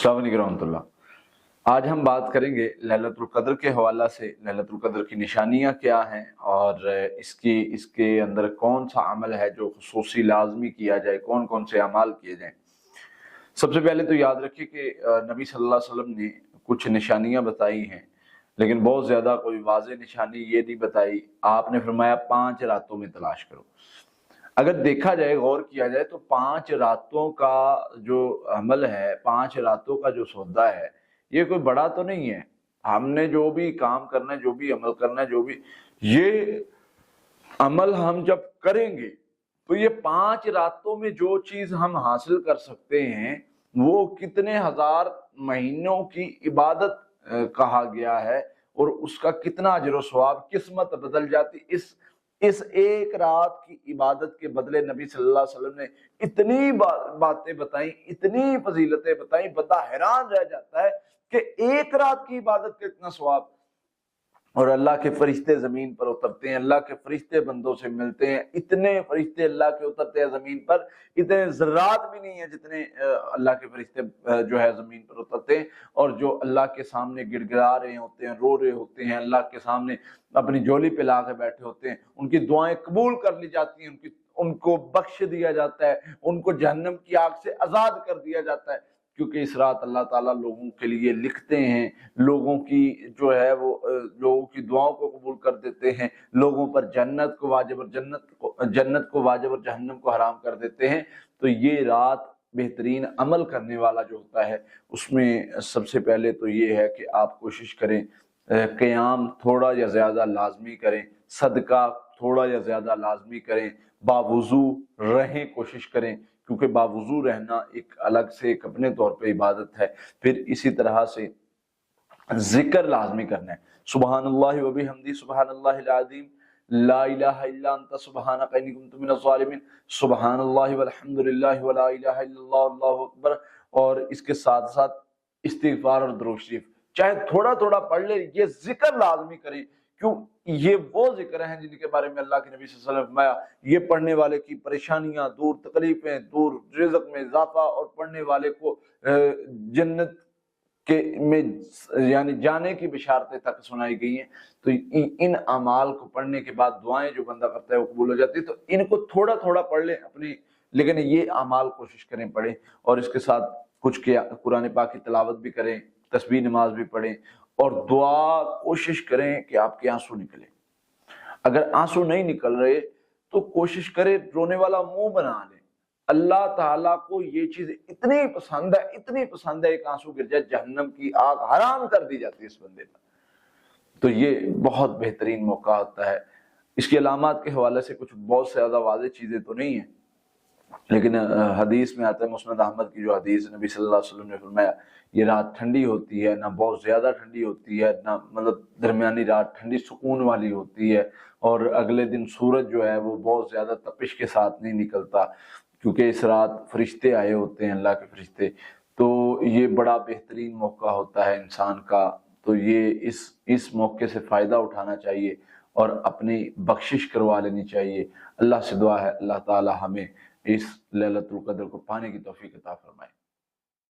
السلام علیکم ورحمۃ اللہ۔ آج ہم بات کریں گے لیلۃ القدر کے حوالہ سے، لیلۃ القدر کی نشانیاں کیا ہیں اور اس کے اندر کون سا عمل ہے جو خصوصی لازمی کیا جائے، کون کون سے اعمال کیے جائیں۔ سب سے پہلے تو یاد رکھیے کہ نبی صلی اللہ علیہ وسلم نے کچھ نشانیاں بتائی ہیں، لیکن بہت زیادہ کوئی واضح نشانی یہ نہیں بتائی۔ آپ نے فرمایا 5 راتوں میں تلاش کرو۔ اگر دیکھا جائے، غور کیا جائے تو 5 راتوں کا جو عمل ہے، 5 راتوں کا جو سودا ہے، یہ کوئی بڑا تو نہیں ہے۔ ہم نے جو بھی کام کرنا ہے، جو بھی عمل کرنا ہے، یہ عمل ہم جب کریں گے تو یہ 5 راتوں میں جو چیز ہم حاصل کر سکتے ہیں وہ کتنے ہزار مہینوں کی عبادت کہا گیا ہے، اور اس کا کتنا اجر و ثواب، قسمت بدل جاتی۔ اس ایک رات کی عبادت کے بدلے نبی صلی اللہ علیہ وسلم نے اتنی باتیں بتائیں، اتنی فضیلتیں بتائیں، بندہ حیران رہ جاتا ہے کہ ایک رات کی عبادت کا اتنا ثواب۔ اور اللہ کے فرشتے زمین پر اترتے ہیں، اللہ کے فرشتے بندوں سے ملتے ہیں، اتنے فرشتے اللہ کے اترتے ہیں زمین پر، اتنے ذرات بھی نہیں ہیں جتنے اللہ کے فرشتے جو ہے زمین پر اترتے ہیں، اور جو اللہ کے سامنے گڑ گڑا رہے ہوتے ہیں، رو رہے ہوتے ہیں، اللہ کے سامنے اپنی جولی پہ لا کے بیٹھے ہوتے ہیں، ان کی دعائیں قبول کر لی جاتی ہیں، ان کو بخش دیا جاتا ہے، ان کو جہنم کی آگ سے آزاد کر دیا جاتا ہے، کیونکہ اس رات اللہ تعالیٰ لوگوں کے لیے لکھتے ہیں، لوگوں کی جو ہے وہ لوگوں کی دعاؤں کو قبول کر دیتے ہیں، لوگوں پر جنت کو واجب اور جہنم کو حرام کر دیتے ہیں۔ تو یہ رات بہترین عمل کرنے والا جو ہوتا ہے، اس میں سب سے پہلے تو یہ ہے کہ آپ کوشش کریں قیام تھوڑا یا زیادہ لازمی کریں، صدقہ تھوڑا یا زیادہ لازمی کریں، باوضو رہیں کوشش کریں، کیونکہ باوضو رہنا ایک الگ سے ایک اپنے طور پہ عبادت ہے۔ پھر اسی طرح سے ذکر لازمی کرنا ہے، سبحان اللہ و بحمدہ، سبحان اللہ العظیم، لا الہ الا انت سبحانک انی کنت من الظالمین، سبحان اللہ والحمد للہ ولا الہ الا اللہ اللہ اکبر، اور اس کے ساتھ ساتھ استغفار اور درود شریف چاہے تھوڑا تھوڑا پڑھ لے، یہ ذکر لازمی کریں، کیوں یہ وہ ذکر ہیں جن کے بارے میں اللہ کے نبی صلی اللہ علیہ وسلم نے فرمایا یہ پڑھنے والے کی پریشانیاں دور، تکلیفیں دور، رزق میں اضافہ، اور پڑھنے والے کو جنت کے میں یعنی جانے کی بشارتیں تک سنائی گئی ہیں۔ تو ان اعمال کو پڑھنے کے بعد دعائیں جو بندہ کرتا ہے وہ قبول ہو جاتی ہے۔ تو ان کو تھوڑا تھوڑا پڑھ لیں اپنی، لیکن یہ اعمال کوشش کریں پڑھیں، اور اس کے ساتھ کچھ قرآن پاک کی تلاوت بھی کریں، تسبیح نماز بھی پڑھیں، اور دعا کوشش کریں کہ آپ کے آنسو نکلیں۔ اگر آنسو نہیں نکل رہے تو کوشش کریں رونے والا منہ بنا لیں۔ اللہ تعالیٰ کو یہ چیز اتنی پسند ہے، ایک آنسو گر جائے جہنم کی آگ حرام کر دی جاتی ہے اس بندے پر۔ تو یہ بہت بہترین موقع ہوتا ہے۔ اس کی علامات کے حوالے سے کچھ بہت سے زیادہ واضح چیزیں تو نہیں ہیں، لیکن حدیث میں آتا ہے، مسند احمد کی جو حدیث، نبی صلی اللہ علیہ وسلم نے فرمایا یہ رات ٹھنڈی ہوتی ہے، نہ بہت زیادہ ٹھنڈی ہوتی ہے، نہ مطلب درمیانی رات ٹھنڈی سکون والی ہوتی ہے، اور اگلے دن سورج جو ہے وہ بہت زیادہ تپش کے ساتھ نہیں نکلتا، کیونکہ اس رات فرشتے آئے ہوتے ہیں، اللہ کے فرشتے۔ تو یہ بڑا بہترین موقع ہوتا ہے انسان کا، تو یہ اس موقع سے فائدہ اٹھانا چاہیے اور اپنی بخشش کروا لینی چاہیے۔ اللہ سے دعا ہے اللہ تعالی ہمیں اس لیلۃ القدر کو پانے کی توفیق عطا فرمائے۔